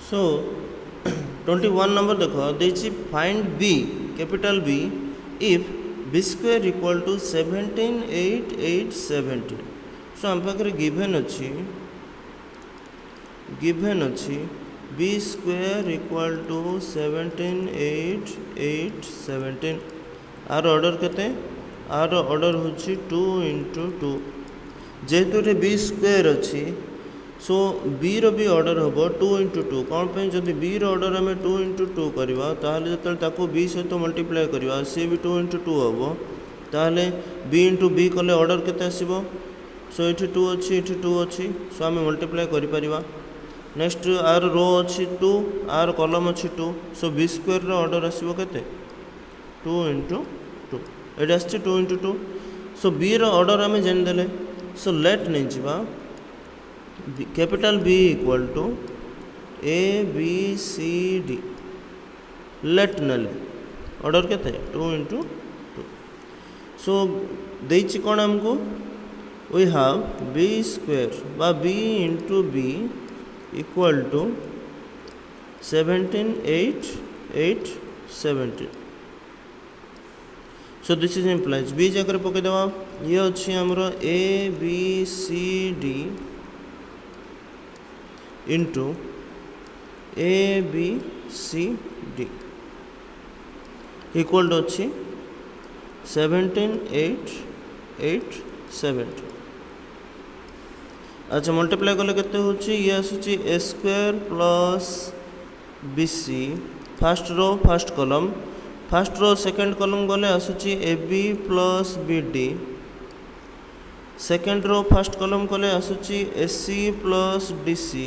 सो 21 number देखो देखिए find B capital B if B square equal to 17 8 8 17। So आम पाखे गिभेन अच्छी बी स्क्वायर इक्वल टू 17 8 8 17। आर ऑर्डर केते आर ऑर्डर होची 2 इंटू 2 जेहेतु ये बी स्क्वायर अच्छी सो बी रो भी ऑर्डर हम 2 इंटू 2 कौन पे जब बी रो ऑर्डर आम 2 इंटू 2 करवा ताहले जो बी सहित मल्टीप्लाई करवा सी भी 2 इंटू 2 हम ताहले बी इंटू बी कले ऑर्डर केते आसीबो। सो ये 2 अच्छी ये 2 अच्छी सो आम मल्टीप्लाई करिपरिबा। नेक्स्ट आर रो अच्छी 2 आर कलम अच्छी 2 so B square row order आसीबो केते 2 इंटू 2 ये आसी 2 into 2। So B row order आम जानिदेले सो लेट नहीं जावा capital B equal to A B C D let नेले ऑर्डर केते 2 इंटू 2। सो देछि कोन हमको वी हैव बी स्क्वायर बा B into B equal to 17 8 8 17। So this is implies B जगह पके देवा ये अच्छी हमरो A B C D into A B C D equal to अच्छी 17 8 8 17। अच्छा मल्टीप्लाई कले केते होची ये आसुची A square plus B C first row first column first row second column गले आसुची A B plus B D second row first column गले आसुची A C plus D C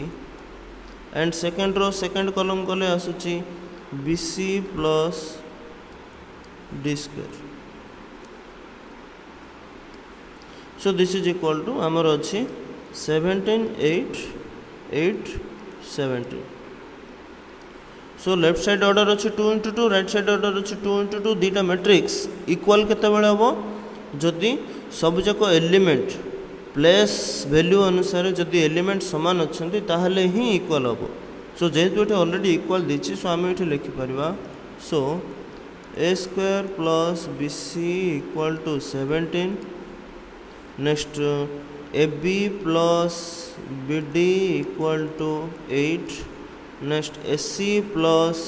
and second row second column गले आसुची B C plus D square. So this is equal to आमर अच्छी 17 8 8 17। So left side order अच्छी 2 into 2 right side order अच्छी 2 into 2 दीटा matrix equal केते हम जदि सब जाक एलिमेंट प्लेस वैल्यू अनुसार जदि एलिमेंट सामान अच्छा ताहले ही इक्वल हम। सो जेहेतु ये ऑलरेडी इक्वल देछि सो आम ये लिखिपर so A square plus B C equal to 17 next A B plus B D equal to 8 next A C plus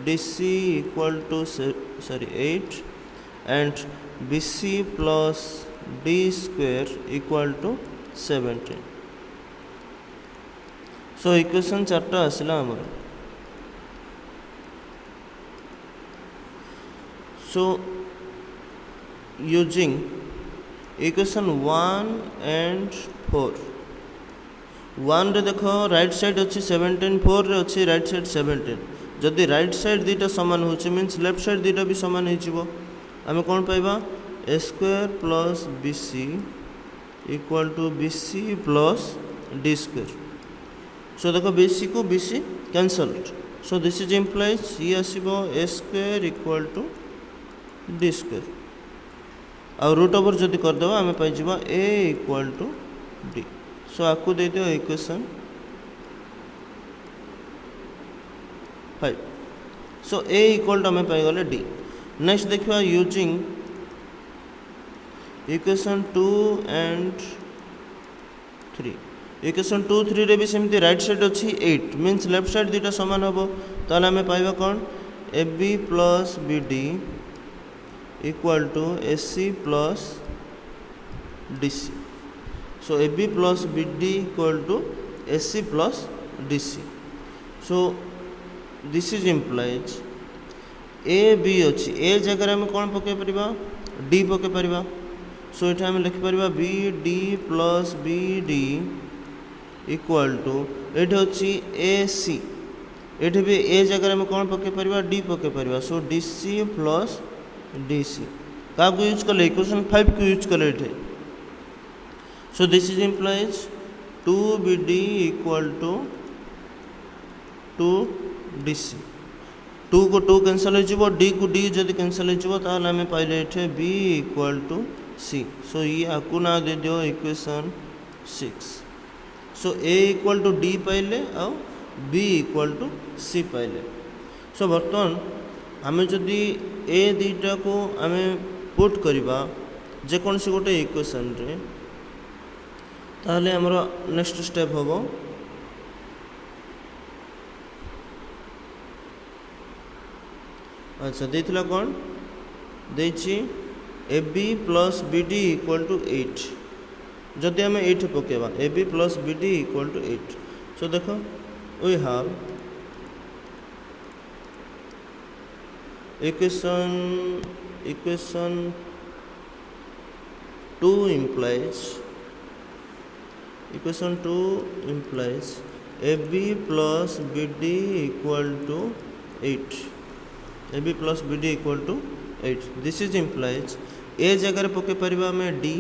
D C equal to 8 and B C plus D square equal to 17। So equation 4टा आसला आमर। So using equation 1 and 4 1 रे देखो right side अच्छी 17 4 रे अच्छी right side 17 जदि right side दीटा सामान होची मीन्स लेफ्ट साइड दीटा भी सामान हो आम कौन पाइबा A square plus B C equal to B C plus D square. So देखो बी सी को B C cancelled so this is implies ये आसो A square equal to D square आ रूट ओवर जदि करदे आम पाई A equal to D. So आपको दे दियो equation 5। So A equal to आम पाईगले डी। नेक्स्ट देखा यूजिंग इक्वेशन 2 एंड 3 इक्वेशन 2 3 रे भी सेमती राइट साइड अच्छी 8 मीन्स लेफ्ट साइड दीटा सामान हम ताले आम पाइबा कौन A B plus B D equal to A C plus D C. So A B plus B D equal to A C plus D C. So this is implies A B अच्छी A जगह आम कौन पके परिबा D पके परिबा। So ये आम लिखिपर B D plus B D equal to ये अच्छी ए सी ये भी ए जगह आम कौन पके परिबा डी पके परिबा। So D C plus D C क्या यूज कले इक्वेशन 5 को यूज कले ये। So this is implies 2 B D equal to 2 D C 2 को 2 कैंसल हो डी को डी जब कैंसल होमें पाइले ये B equal to C. So ये आपको ना दे दियो equation 6। So A equal to D पाइले आउ बी इक्वाल टू सी पाइले। सो बर्तमान आमे जदि ए दुईटा को आमे पुट करवा जेकोसी गोटे इक्वेशन रे ताहले हमर नेक्स्ट स्टेप हम अच्छा देथिला कौन देछि A B plus B D equal to 8 जदि आम 8 पकेबा A B plus B D equal to 8 so देखो we have equation 2 implies ab plus bd equal to 8 ab plus bd equal to 8 this is implies a जगह पके परिबा में d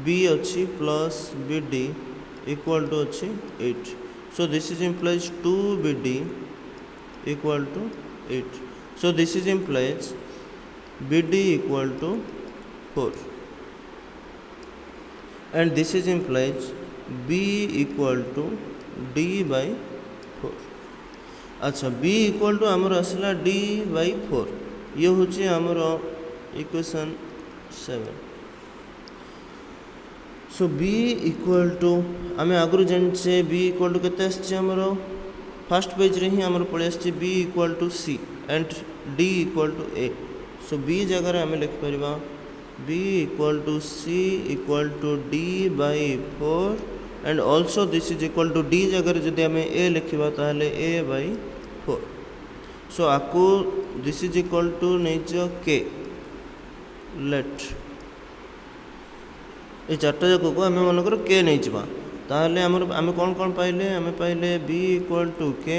b अच्छी plus bd equal to अच्छी 8 so this is implies 2bd equal to 8 so this is implies bd equal to 4 and this is implies b equal to d by 4 अच्छा b equal to आमर आसला d by 4 ये होची आमर equation 7 so b equal to आमे आगु जानचे b equal to केते आछे आमर फर्स्ट पेज रे ही आमर पळे आछे b equal to c and d equal to a so b जगह रे आमे लिख परिबा b equal to c equal to d by 4 and also this is equal to d जगह रे जदि आमे a लिखिबा ताहले a by 4 so आकु this is equal to nature k let ए चारटा जगह को आमे मन कर k नै जिबा ताहले हमर आमे कोन पाइले आमे पाइले b equal to k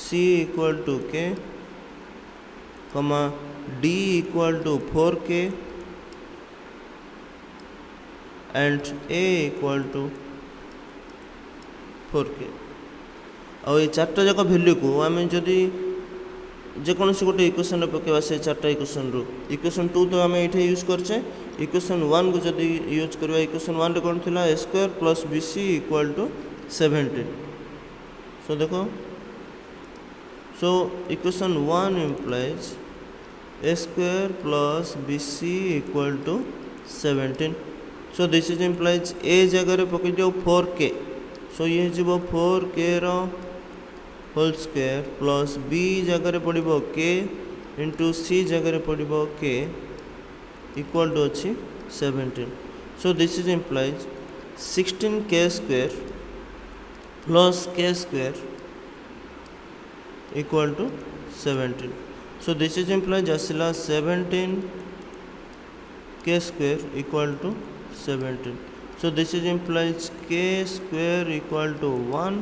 c equal to k comma d equal to 4k and a equal to 4k और ये चारटा जाक वैल्यू को आमे जदि जेकोसी गोटे इक्वेशन पकेबा से चारटा इक्वेशन रो इक्वेशन 2 तो आमे एठे यूज करछे इक्वेशन 1 को जदि यूज करबा इक्वेशन 1 रे कोन थिला a square plus bc equal to 17 so देखो so equation 1 implies a square plus bc equal to 17 so this is implies a जगह रे पके जो 4k so ये जीवो 4k रो होल स्क्वायर प्लस b जगह रे पड़िबो k इंटू c जगह रे पड़िबो k इक्वल टू अछि 17 so this is implies 16k square plus k square equal to 17 so this is implies asila 17 k square equal to 17 so this is implies k square equal to 1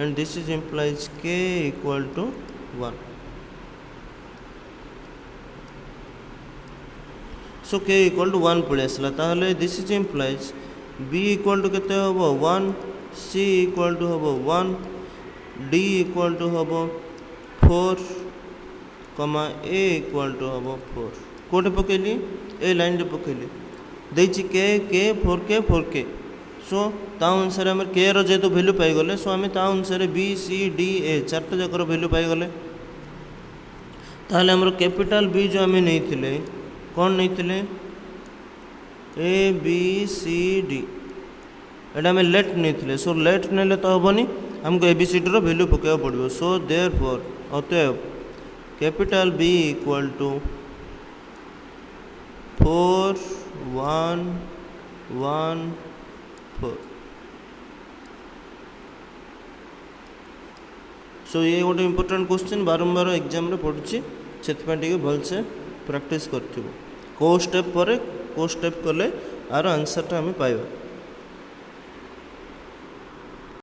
and this is implies k equal to 1 so k equal to 1 पड़े आसला ताहले this is implies b equal to केते होबो 1 c equal to होबो 1 d equal to होबो 4 कमा a equal to होबो 4 कोटे पकेली ए लाइन रे पकेली देछि k 4k सो ता अनुसार हमर k रो जेतो वैल्यू पाई गले सो हमें ता अनुसार b c d a चारटा जकर वैल्यू पाई गले ताहले हमर कैपिटल b जो हमें नहीं थिले कौन नहीं थिले a b c d एटा हमें लेट नहीं थिले सो लेट नेले तो हबनी हमको a b c d row value पकेबा पड़बो सो देयरफॉर अतएव capital B equal to 4 1 1 4 so ये गोटे इंपोर्टेंट क्वेश्चन बारंबार एग्जाम रे पड़ुछि सेति टिके भल से प्रैक्टिस करथिबो को स्टेप पर को स्टेप कले आर आंसर टा हमें पाइबा।